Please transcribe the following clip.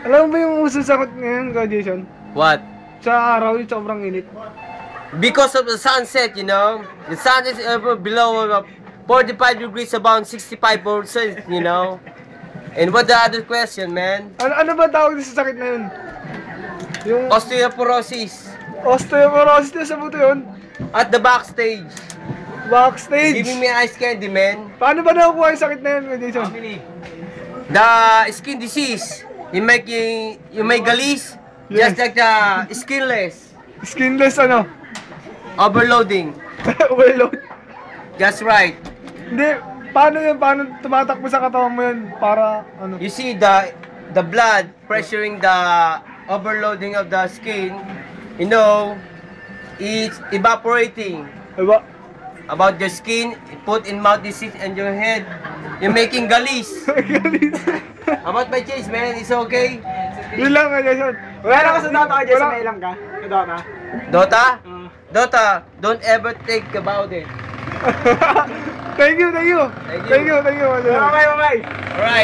Alam mo ba yung uso sakot ngayon, Ka Jason? What? Sa araw, yung sobrang init. Because of the sunset, you know, the sun is below 45 degrees, about 65%, you know. And what the other question, man? Ano ba tawag sa sakit na yun? Yung Osteoporosis. osteoporosis na sa buto yun? At the backstage. Backstage. Giving me ice candy, man. Paano ba nakukuha yung sakit na yun, Ka Jason? The skin disease. You make galis, Yes. just like the skinless. Skinless ano? Overloading. Overload. That's right. Hindi, paano yun? Paano tumatakbo sa katawan mo yun? Para ano? You see the blood pressuring the overloading of the skin, you know, it's evaporating Diba? about your skin, put in mouth disease and your head. You're making galis. About my change, man, it's okay. Yun lang, Ka Jason. Wala na ka sa Dota, Ka Jason, may ilang ka? Sa Dota? Dota? Dota, don't ever think about it. Thank you. Thank you. Thank you. Bye-bye. Alright.